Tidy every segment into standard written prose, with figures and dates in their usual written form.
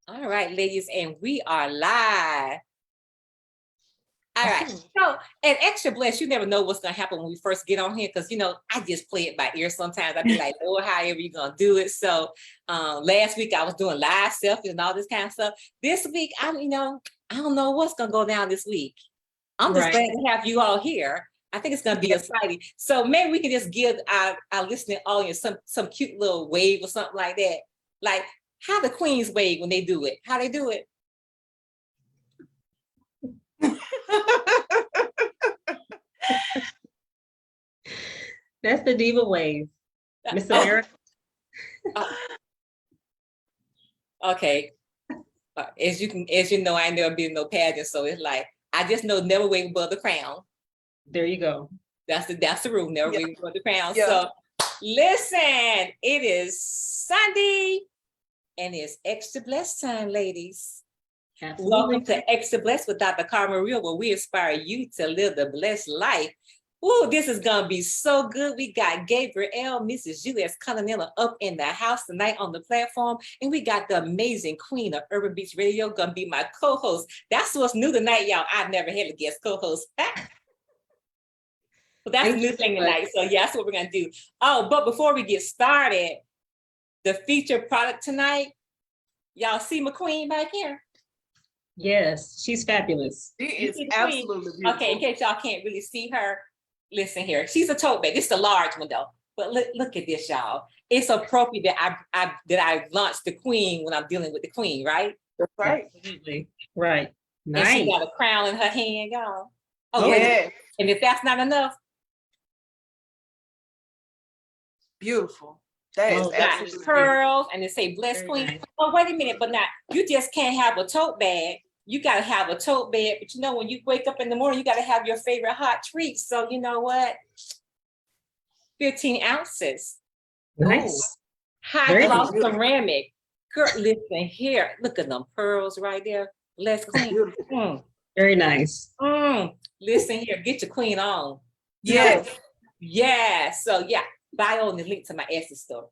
All right, ladies, and we are live. All right. So at XtraBlessed, you never know what's gonna happen when we first get on here, because I just play it by ear sometimes. I'd be like, oh, however you're gonna do it. So last week I was doing live selfies and all this kind of stuff. This week, I don't know what's gonna go down this week. I'm just glad to have you all here. I think it's gonna be exciting. So maybe we can just give our listening audience some cute little wave or something like that. Like how the queens wave when they do it. How they do it. That's the diva wave, Miss America. Okay. As you know, I ain't never been in no pageant, so it's like I just know never wave above the crown. There you go. That's the rule. Never wave above the crown. So listen, it is Sunday, and it's XtraBlessed time, ladies. Absolutely. Welcome to XtraBlessed with Dr. Carmen Real, where we inspire you to live the blessed life. Ooh, this is gonna be so good. We got Gabrielle, Mrs. U.S. Continental up in the house tonight on the platform, and we got the amazing queen of Urban Beach Radio gonna be my co-host. That's what's new tonight, y'all. I've never had a guest co-host. But that's a new thing tonight. So yeah, that's what we're gonna do. Oh, but before we get started, the featured product tonight, y'all see my queen back here? Yes, she's fabulous. She is absolutely beautiful. Okay, in case y'all can't really see her, listen here. She's a tote bag. This is a large one though. But look at this, y'all. It's appropriate that I launch the queen when I'm dealing with the queen, right? That's right. Absolutely. Right. Nice. And she got a crown in her hand, y'all. Oh, yeah. And if that's not enough, beautiful. That is absolutely pearls, and they say blessed queen. Nice. Oh, wait a minute, but now you just can't have a tote bag. You got to have a tote bag, but when you wake up in the morning, you got to have your favorite hot treats. So you know what? 15 ounces. Nice. High gloss ceramic. Girl, listen here. Look at them pearls right there. Blessed queen. Very nice. Listen here. Get your queen on. Yes. Yeah. So yeah. Bio and the link to my Etsy store.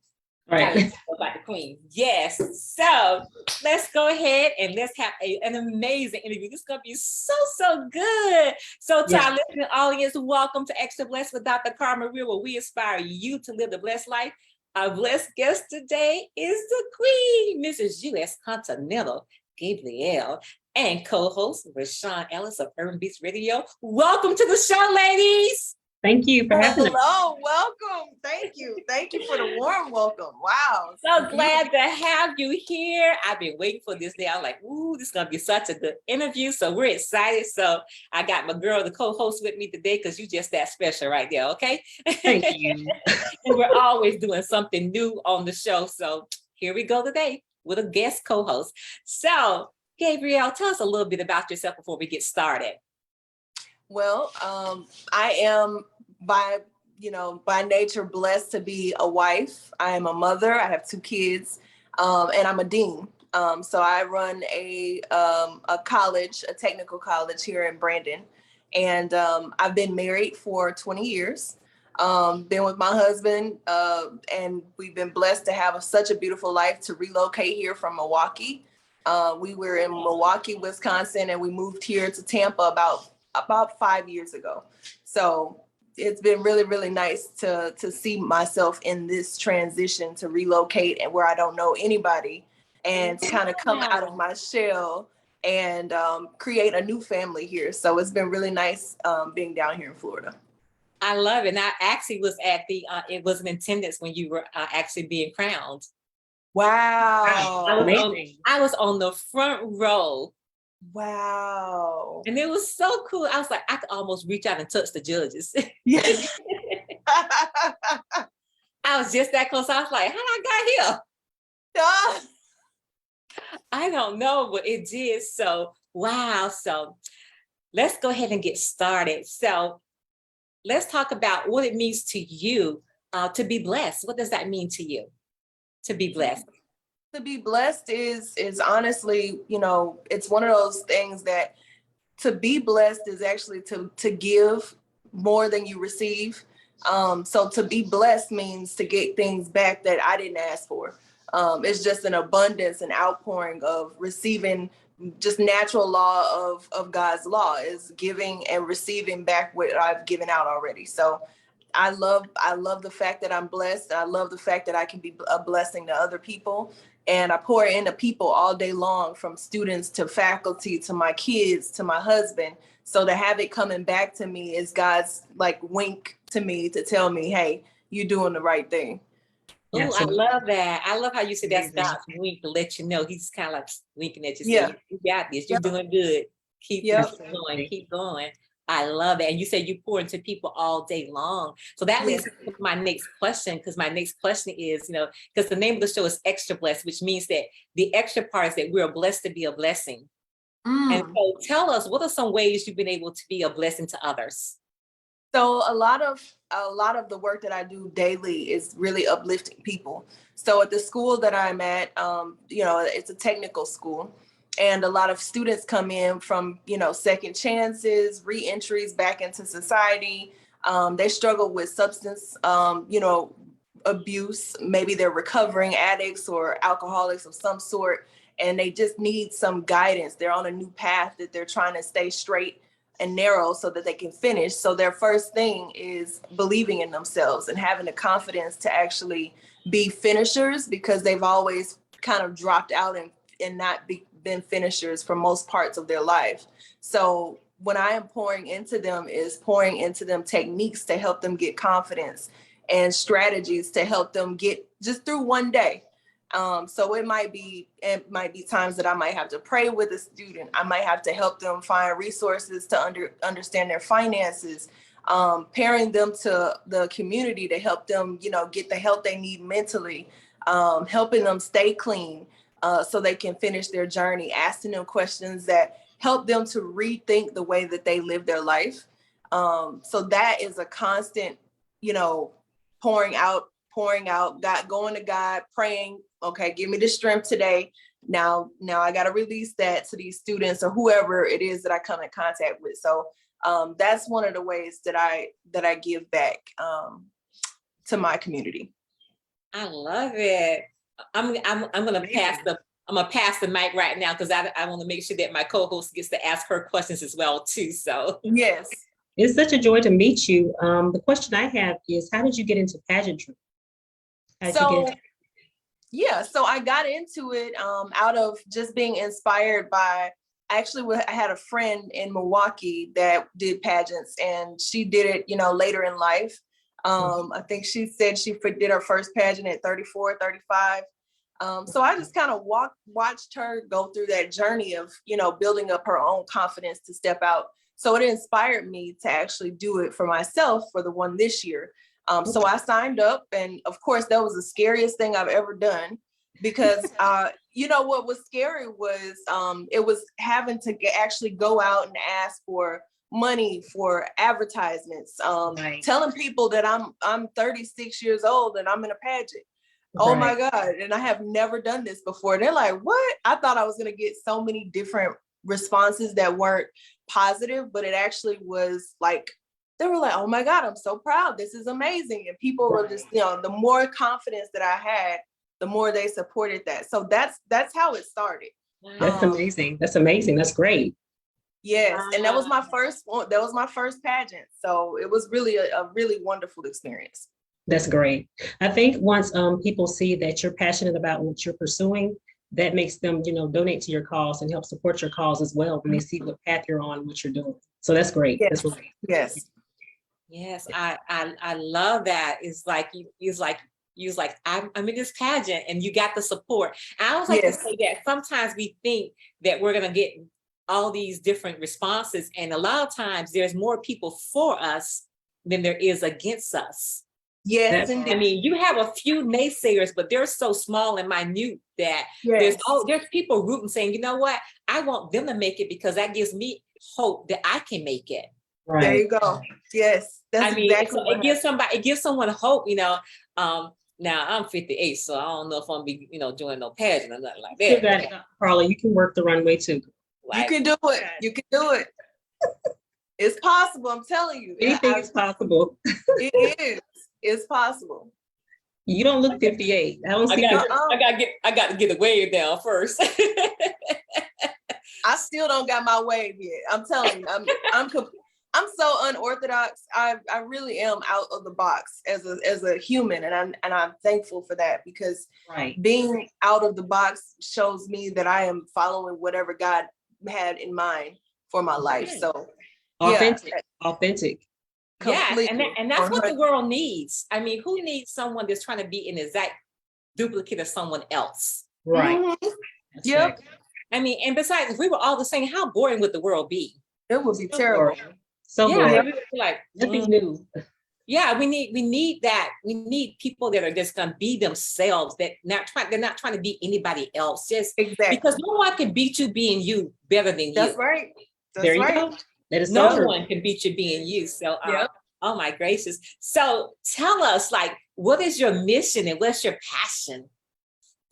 Right. About the queen. Yes. So let's go ahead and let's have an amazing interview. This is going to be so good. So to our listening audience, welcome to XtraBlessed with Dr. Carmen Real, where we inspire you to live the blessed life. Our blessed guest today is the queen, Mrs. U.S. Continental, Gabrielle, and co-host Reshon Ellis of Urban Beach Radio. Welcome to the show, ladies. Thank you for having us. Hello, welcome. Thank you. Thank you for the warm welcome. Wow. So glad to have you here. I've been waiting for this day. I'm like, ooh, this is going to be such a good interview. So we're excited. So I got my girl, the co-host with me today, because you just that special right there, okay? Thank you. And we're always doing something new on the show. So here we go today with a guest co-host. So Gabrielle, tell us a little bit about yourself before we get started. Well, I am by nature blessed to be a wife. I am a mother. I have 2 kids, and I'm a dean. So I run a college, a technical college here in Brandon, and I've been married for 20 years. Been with my husband, and we've been blessed to have such a beautiful life to relocate here from Milwaukee. We were in Milwaukee, Wisconsin, and we moved here to Tampa about 5 years ago. So it's been really, really nice to see myself in this transition to relocate and where I don't know anybody, and to kind of come out of my shell and create a new family here. So it's been really nice being down here in Florida. I love it. And I actually was at it was in attendance when you were actually being crowned. Wow. I was on the front row. Wow. And it was so cool. I was like, I could almost reach out and touch the judges. Yes. I was just that close. I was like, how did I got here? I don't know, but it did. So, wow. So let's go ahead and get started. So let's talk about what it means to you to be blessed. What does that mean to you, to be blessed? To be blessed is honestly, it's one of those things that to be blessed is actually to give more than you receive. So to be blessed means to get things back that I didn't ask for. It's just an abundance and outpouring of receiving, just natural law of God's law is giving and receiving back what I've given out already. So I love the fact that I'm blessed. I love the fact that I can be a blessing to other people. And I pour into people all day long, from students to faculty to my kids to my husband. So to have it coming back to me is God's like wink to me to tell me, hey, you're doing the right thing. Oh, I Absolutely. love that. I love how you said that's Amazing. God's wink to let you know. He's kind of like winking at you, Yeah. saying, you got this, you're Yep. doing good. Keep Yep. going, keep going. I love it. And you said you pour into people all day long. So that leads Yes. to my next question, because my next question is, because the name of the show is XtraBlessed, which means that the extra part is that we're blessed to be a blessing. And so tell us, what are some ways you've been able to be a blessing to others? So a lot of the work that I do daily is really uplifting people. So at the school that I'm at, it's a technical school, and a lot of students come in from, second chances, re-entries back into society. They struggle with substance, abuse. Maybe they're recovering addicts or alcoholics of some sort, and they just need some guidance. They're on a new path that they're trying to stay straight and narrow so that they can finish. So their first thing is believing in themselves and having the confidence to actually be finishers, because they've always kind of dropped out and not been finishers for most parts of their life. So when I am pouring into them techniques to help them get confidence and strategies to help them get just through one day. So it might be times that I might have to pray with a student. I might have to help them find resources to understand their finances, pairing them to the community to help them, get the help they need mentally, helping them stay clean so they can finish their journey, asking them questions that help them to rethink the way that they live their life. So that is a constant, pouring out, God, going to God, praying, okay, give me the strength today. Now I got to release that to these students or whoever it is that I come in contact with. So that's one of the ways that I give back to my community. I love it. I'm gonna pass the mic right now, because I want to make sure that my co-host gets to ask her questions as well too. So yes. It's such a joy to meet you. The question I have is, how did you get into pageantry? So I got into it out of just being inspired by, I had a friend in Milwaukee that did pageants, and she did it, later in life. I think she said she did her first pageant at 34, 35. So I just kind of watched her go through that journey of, building up her own confidence to step out. So it inspired me to actually do it for myself for the one this year. So I signed up, and of course that was the scariest thing I've ever done, because what was scary was it was having to actually go out and ask for money for advertisements, Right. telling people that I'm 36 years old and I'm in a pageant. Right. Oh my God. And I have never done this before. They're like, what? I thought I was going to get so many different responses that weren't positive, but it actually was like, they were like, oh my God, I'm so proud. This is amazing. And people were just, the more confidence that I had, the more they supported that. So that's how it started. That's amazing. That's amazing. That's great. Yes. And that was my first one. That was my first pageant. So it was really a really wonderful experience. That's great. I think once people see that you're passionate about what you're pursuing, that makes them, donate to your cause and help support your cause as well when they see what path you're on and what you're doing. So that's great. Yes. That's great. Yes. Yes, I love that. It's like I'm in this pageant and you got the support. I always like to say that sometimes we think that we're gonna get all these different responses, and a lot of times there's more people for us than there is against us. Yes, I mean, you have a few naysayers, but they're so small and minute that there's people rooting, saying, you know what, I want them to make it because that gives me hope that I can make it. Right. There you go. Yes, that's exactly it gives someone hope. Now I'm 58, so I don't know if I'm be doing no pageant or nothing like that. You got it, Carla. You can work the runway too. You can do it. You can do it. It's possible. I'm telling you. Anything is possible. It is. It's possible. You don't look 58. I don't I see got, 50. I got to get the wave down first. I still don't got my wave yet. I'm telling you, I'm so unorthodox. I really am out of the box as a human, and I'm thankful for that, because Right. being out of the box shows me that I am following whatever God had in mind for my life. So Authentic. yeah, Authentic. Yeah, and that's what the 100. world needs. I mean, who needs someone that's trying to be an exact duplicate of someone else? Right. Mhm. That's Yep. right. I mean, and besides, if we were all the same, how boring would the world be? It would be So terrible. boring. So Yeah, boring. we would be like, Nothing new. yeah, we need that. We need people that are just gonna be themselves, they're not trying to be anybody else, just Exactly. because no one can beat you being you better than you. That's right. That's There you right. go. That is No so true. one can beat you being you. So, Yep. oh my gracious. So tell us, like, what is your mission and what's your passion?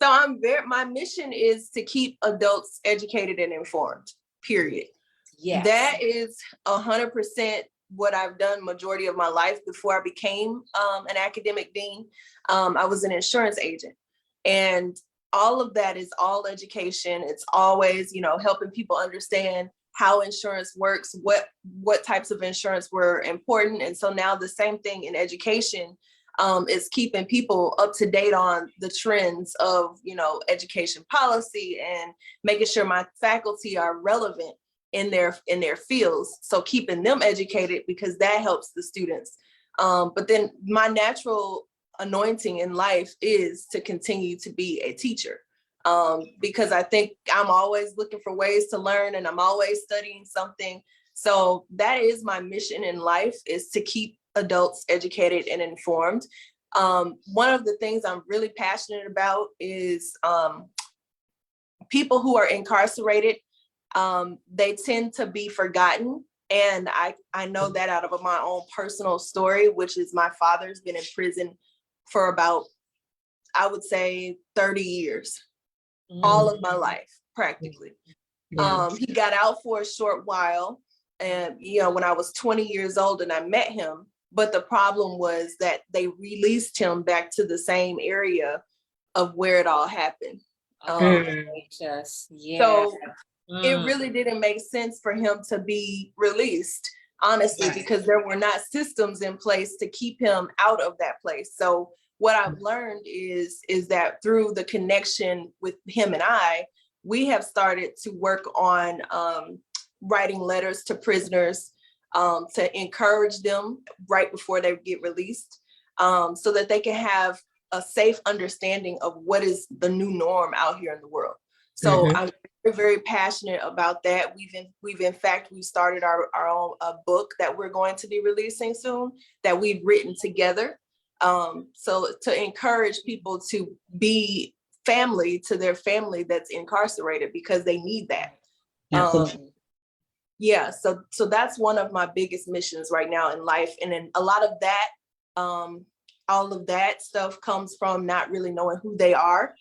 So my mission is to keep adults educated and informed, period. Yes. That is 100% what I've done majority of my life. Before I became an academic dean, I was an insurance agent, and all of that is all education. It's always, helping people understand how insurance works, what types of insurance were important. And so now the same thing in education is keeping people up to date on the trends of, education policy, and making sure my faculty are relevant in their fields. So keeping them educated, because that helps the students. But then my natural anointing in life is to continue to be a teacher, because I think I'm always looking for ways to learn, and I'm always studying something. So that is my mission in life, is to keep adults educated and informed. One of the things I'm really passionate about is people who are incarcerated. They tend to be forgotten. And I know that out of my own personal story, which is my father's been in prison for about, I would say, 30 years, all of my life, practically. Yeah. He got out for a short while, and when I was 20 years old and I met him, but the problem was that they released him back to the same area of where it all happened. Just, yeah. So it really didn't make sense for him to be released, honestly, because there were not systems in place to keep him out of that place. So what I've learned is that through the connection with him and we have started to work on writing letters to prisoners to encourage them right before they get released, so that they can have a safe understanding of what is the new norm out here in the world. So I'm very, very passionate about that. We've started our own book that we're going to be releasing soon, that we've written together. So to encourage people to be family to their family that's incarcerated, because they need that. Yeah, so that's one of my biggest missions right now in life. And then a lot of that, all of that stuff comes from not really knowing who they are,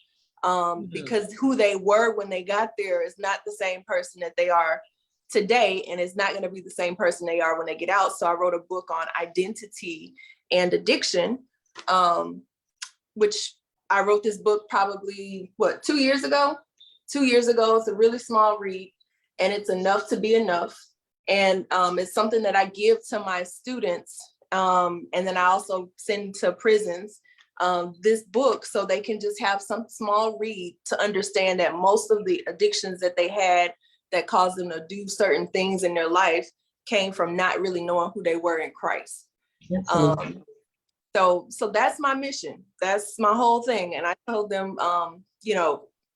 because who they were when they got there is not the same person that they are today, and it's not going to be the same person they are when they get out. So I wrote a book on identity and addiction, which I wrote this book probably 2 years ago. 2 years ago. It's a really small read, and it's enough to be enough. And it's something that I give to my students, and then I also send to prisons this book, so they can just have some small read to understand that most of the addictions that they had that caused them to do certain things in their life came from not really knowing who they were in Christ. So that's my mission. That's my whole thing. And I told them,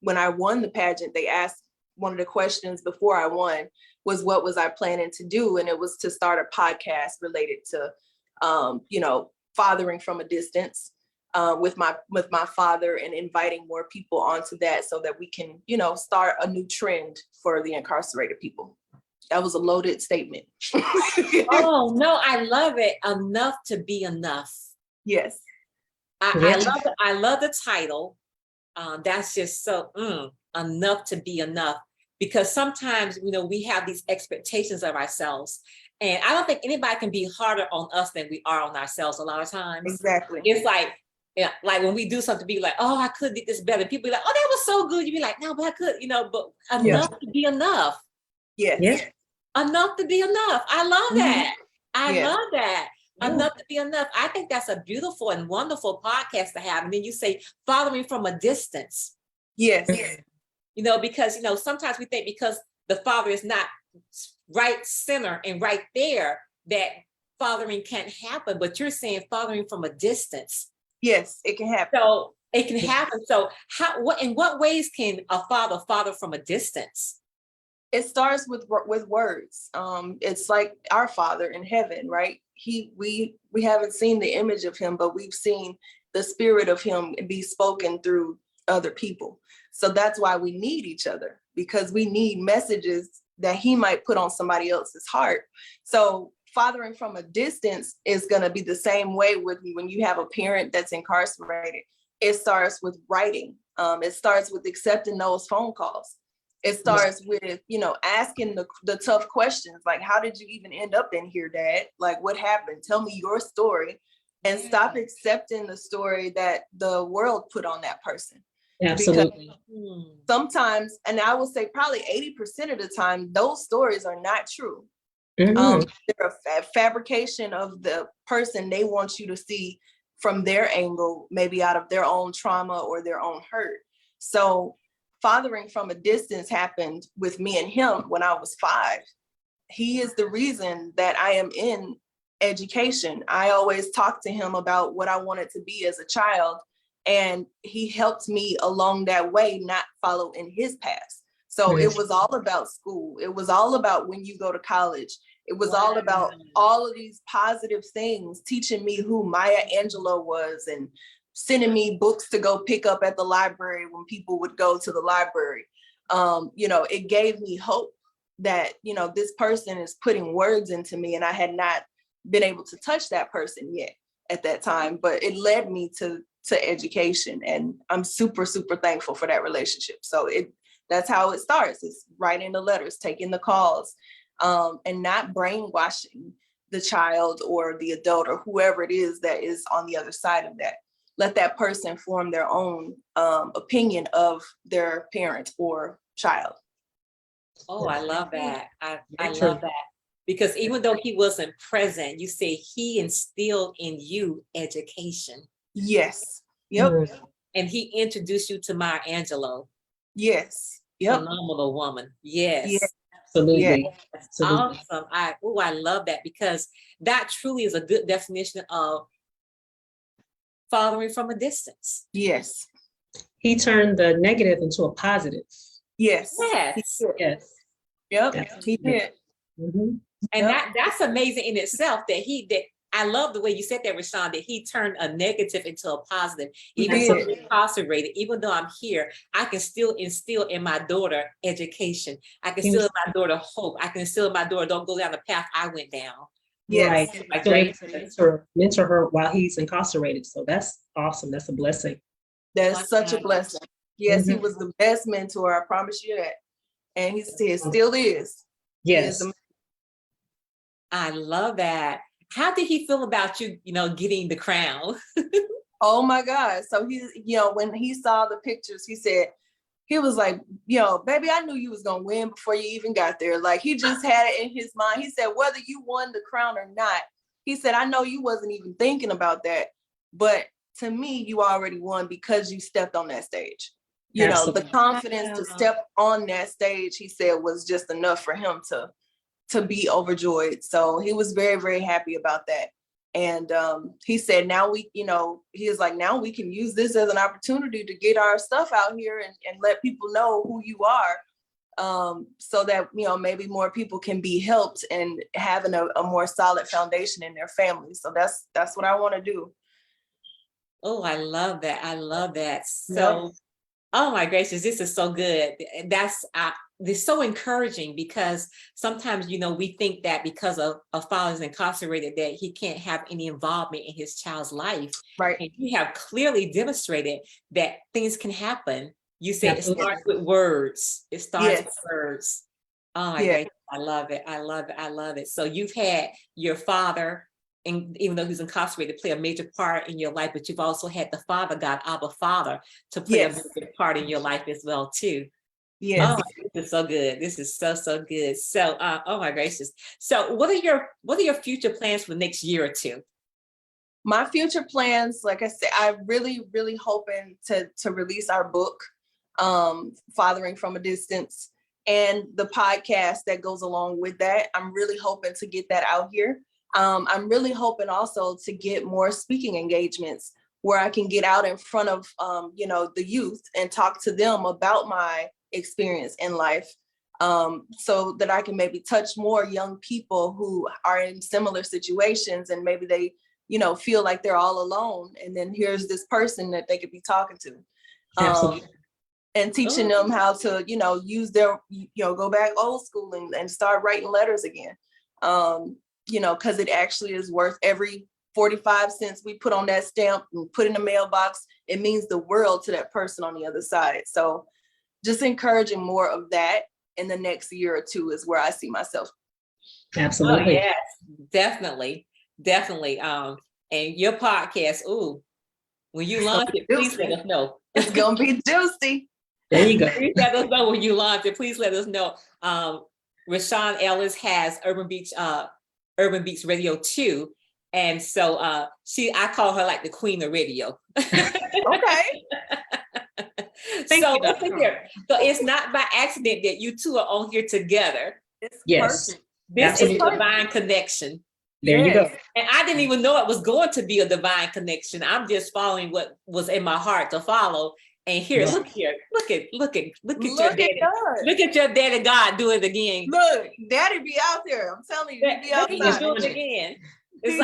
when I won the pageant, they asked, one of the questions before I won was, what was I planning to do? And it was to start a podcast related to, fathering from a distance, with my father, and inviting more people onto that, so that we can, start a new trend for the incarcerated people. That was a loaded statement. Oh no, I love it. Enough to be enough. Yes. I love the title. That's just so enough to be enough, because sometimes, we have these expectations of ourselves, and I don't think anybody can be harder on us than we are on ourselves a lot of times. Exactly. It's like, Yeah, like when we do something, be like, oh, I could do this better. People be like, oh, that was so good. You be like, no, but I could, but enough to be enough. Yes. Yeah. Enough to be enough. I love that. I Yeah. love that. Yeah. Enough to be enough. I think that's a beautiful and wonderful podcast to have. And then you say following from a distance. Yes. Because sometimes we think because the father is not right center and right there that fathering can't happen, but you're saying fathering from a distance. Yes, it can happen. So it can happen. So in what ways can a father from a distance? It starts with words. It's like our Father in heaven, right? We haven't seen the image of him, but we've seen the spirit of him be spoken through other people. So that's why we need each other, because we need messages that he might put on somebody else's heart. So fathering from a distance is going to be the same way with when you have a parent that's incarcerated. It starts with writing. It starts with accepting those phone calls. It starts with, asking the tough questions, like, how did you even end up in here, Dad? Like, what happened? Tell me your story, and stop accepting the story that the world put on that person. Absolutely. Because sometimes, and I will say probably 80% of the time, those stories are not true. They're a fabrication of the person they want you to see from their angle, maybe out of their own trauma or their own hurt. So fathering from a distance happened with me and him when I was 5. He is the reason that I am in education. I always talked to him about what I wanted to be as a child, and he helped me along that way, not follow in his path. So it was all about school. It was all about when you go to college. It was all about all of these positive things, teaching me who Maya Angelou was and sending me books to go pick up at the library when people would go to the library. It gave me hope that, this person is putting words into me, and I had not been able to touch that person yet at that time, but it led me to education. And I'm super, super thankful for that relationship. So that's how it starts. It's writing the letters, taking the calls, and not brainwashing the child or the adult or whoever it is that is on the other side of that. Let that person form their own opinion of their parent or child. Oh, I love that. I love that. Because even though he wasn't present, you say he instilled in you education. Yes. Yep. And he introduced you to Maya Angelou. Yes. Yep. Phenomenal woman. Yes. Absolutely. Yes. Awesome. I love that, because that truly is a good definition of fathering from a distance. Yes. He turned the negative into a positive. Yes. Yes. Yep. Absolutely. He did. And that's amazing in itself that I love the way you said that, Reshon, that he turned a negative into a positive. Even though I'm incarcerated, even though I'm here, I can still instill in my daughter education. I can instill in my daughter hope. I can instill in my daughter, don't go down the path I went down. Yes. Right. Mentor her while he's incarcerated. So that's awesome. That's a blessing. That's such a blessing. Yes, he was the best mentor. I promise you that. And he still is. Yes. I love that. How did he feel about you, getting the crown? Oh my God. So when he saw the pictures, he was like, baby, I knew you was going to win before you even got there. Like, he just had it in his mind. He said, whether you won the crown or not, he said, I know you wasn't even thinking about that, but to me, you already won because you stepped on that stage. The confidence to step on that stage, he said, was just enough for him to be overjoyed. So he was very, very happy about that. And he said, now we can use this as an opportunity to get our stuff out here and let people know who you are, so that, maybe more people can be helped and having a more solid foundation in their families. So that's what I want to do. Oh, I love that. I love that. So, oh my gracious, this is so good. This is so encouraging, because sometimes, we think that because a father is incarcerated that he can't have any involvement in his child's life. Right. And you have clearly demonstrated that things can happen. You said it starts with words. It starts with words. Oh my goodness, I love it. I love it. I love it. So you've had your father and even though he's incarcerated, play a major part in your life, but you've also had the Father God, Abba Father, to play a major part in your life as well too. Yes. Oh, this is so good. This is so good. So, oh my gracious. So, what are your future plans for the next year or two? My future plans, like I said, I'm really hoping to release our book, Fathering from a Distance, and the podcast that goes along with that. I'm really hoping to get that out here. I'm really hoping also to get more speaking engagements where I can get out in front of, the youth and talk to them about my experience in life, so that I can maybe touch more young people who are in similar situations, and maybe they, feel like they're all alone. And then here's this person that they could be talking to. Absolutely. And teaching them how to, use their, go back old school and start writing letters again. Because it actually is worth every 45 cents we put on that stamp and put in the mailbox. It means the world to that person on the other side. So just encouraging more of that in the next year or two is where I see myself. Absolutely. Oh, yes, definitely. And your podcast, when you launch it, please let us know. It's gonna be juicy. There you go. Please let us know when you launch it. Please let us know. Reshon Ellis has Urban Beats Radio 2. And so I call her like the queen of radio. Okay. So listen here. So it's not by accident that you two are on here together. It's Yes. perfect. This Absolutely. is a divine connection. There you go. And I didn't even know it was going to be a divine connection. I'm just following what was in my heart to follow. And here, look at your daddy. God. Look at your daddy God do it again. Look, daddy be out there. I'm telling you, he be outside. Do it again. It's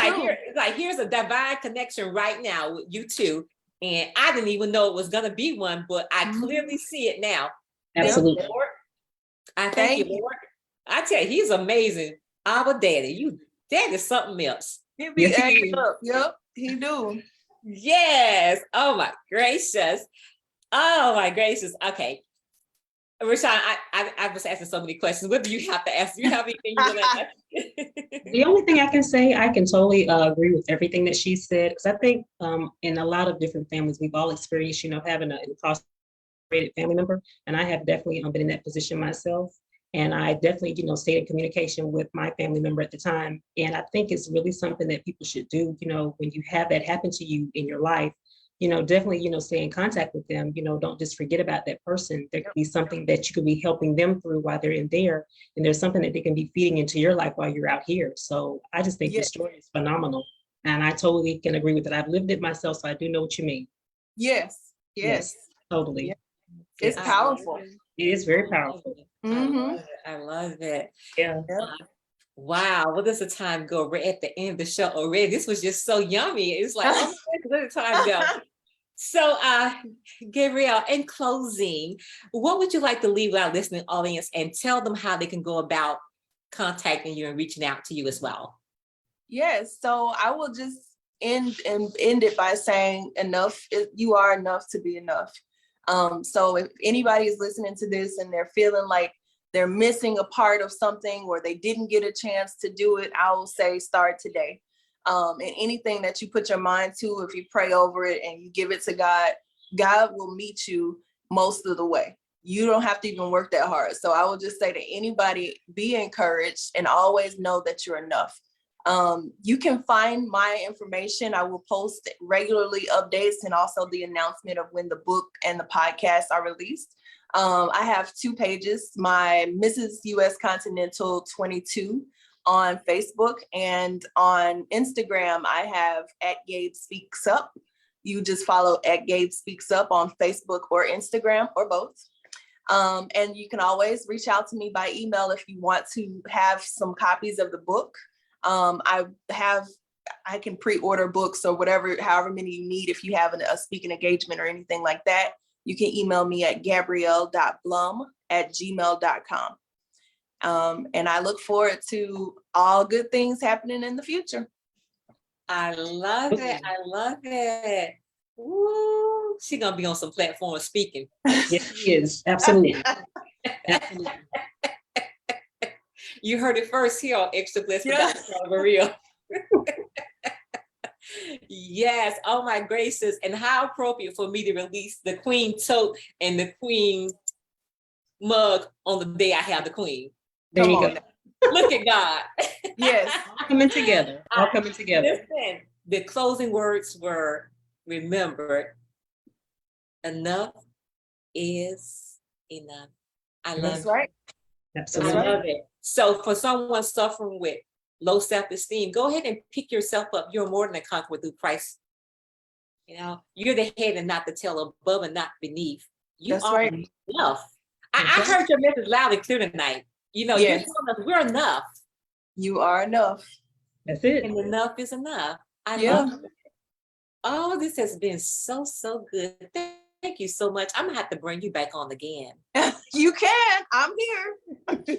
like here's a divine connection right now with you two. And I didn't even know it was gonna be one, but I clearly see it now. Absolutely. Lord, I thank you, Lord. I tell you, he's amazing. Our daddy, that is something else. He be acting up. Yep, he do. Yes. Oh my gracious. Okay. Reshon, I was asking so many questions. What do you have to ask? Do you have anything you want to ask? The only thing I can say, I can totally agree with everything that she said, because I think in a lot of different families, we've all experienced, having an incarcerated family member, and I have definitely been in that position myself. And I definitely, stayed in communication with my family member at the time. And I think it's really something that people should do, when you have that happen to you in your life, definitely, stay in contact with them. Don't just forget about that person. There could be something that you could be helping them through while they're in there. And there's something that they can be feeding into your life while you're out here. So I just think the story is phenomenal. And I totally can agree with it. I've lived it myself, so I do know what you mean. Yes. Totally. Yeah. It's powerful. It is very powerful. Mm-hmm. I love it. Yeah. Wow. Well, does the time go? We're at the end of the show already. This was just so yummy. It's like, where did the time go? So, Gabrielle, in closing, what would you like to leave with our listening audience and tell them how they can go about contacting you and reaching out to you as well? Yes. So I will just end it by saying you are enough to be enough. So if anybody is listening to this and they're feeling like they're missing a part of something or they didn't get a chance to do it, I will say start today. And anything that you put your mind to, if you pray over it and you give it to God, God will meet you most of the way. You don't have to even work that hard. So I will just say to anybody, be encouraged and always know that you're enough. You can find my information. I will post regularly updates and also the announcement of when the book and the podcast are released. I have 2 pages, my Mrs. US Continental 22 on Facebook, and on Instagram, I have @GabeSpeaksUp. You just follow @GabeSpeaksUp on Facebook or Instagram or both. And you can always reach out to me by email if you want to have some copies of the book. I can pre-order books or however many you need. If you have a speaking engagement or anything like that, you can email me at gabrielle.blum@gmail.com. And I look forward to all good things happening in the future. I love it. Woo. She's going to be on some platforms speaking. Yes, she is. Absolutely. Absolutely. You heard it first here on XtraBlessed. For real. Yes. Oh my gracious. And how appropriate for me to release the queen tote and the queen mug on the day I have the queen. There Come you on go. Look at God. Yes. All coming together. All coming together. Listen, the closing words were, remember, enough is enough. I love That's it. right. Absolutely. I love it. So for someone suffering with low self-esteem, go ahead and pick yourself up. You're more than a conqueror through Christ. You know, you're the head and not the tail, above and not beneath. You That's are right. enough. I heard your message loud and clear tonight. You know, Yes. you're telling us we're enough. You are enough. That's it. And enough is enough. I Yeah. love it. Oh, this has been so, so good. Thank you so much. I'm gonna have to bring you back on again. You can. I'm here.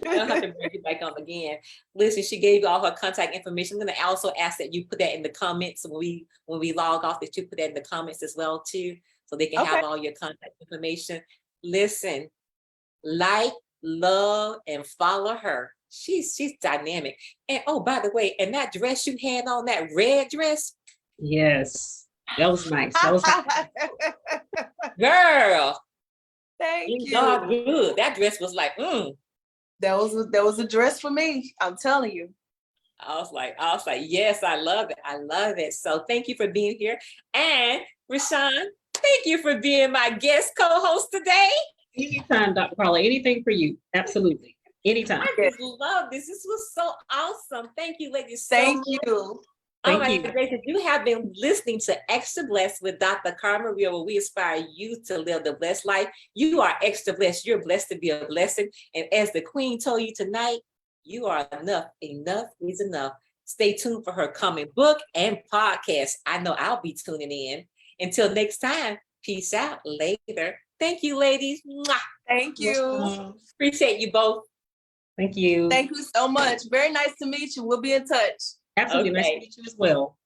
I'll have to bring you back on again. Listen, she gave you all her contact information. I'm gonna also ask that you put that in the comments when we log off, that you put that in the comments as well too, so they can have all your contact information. Listen, like, love, and follow her. She's dynamic. And oh, by the way, and that dress you had on, that red dress, Yes. That was nice. That was girl, Thank you you. God good. That dress was like, That was a dress for me. I'm telling you. I was like, yes, I love it. I love it. So thank you for being here. And Reshon, thank you for being my guest co-host today. anytime, Dr. Carla, anything for you. Absolutely. Anytime. I just love this. This was so awesome. Thank you, ladies. Thank you. Thank Oh you. my gracious, you have been listening to Extra Blessed with Dr. Carmen Real, where we inspire you to live the blessed life. You are extra blessed. You're blessed to be a blessing. And as the Queen told you tonight, you are enough. Enough is enough. Stay tuned for her coming book and podcast. I know I'll be tuning in. Until next time, peace out later. Thank you, ladies. Mwah. Thank you. Appreciate you both. Thank you. Thank you so much. Very nice to meet you. We'll be in touch. Absolutely. Nice Okay. to meet you as well.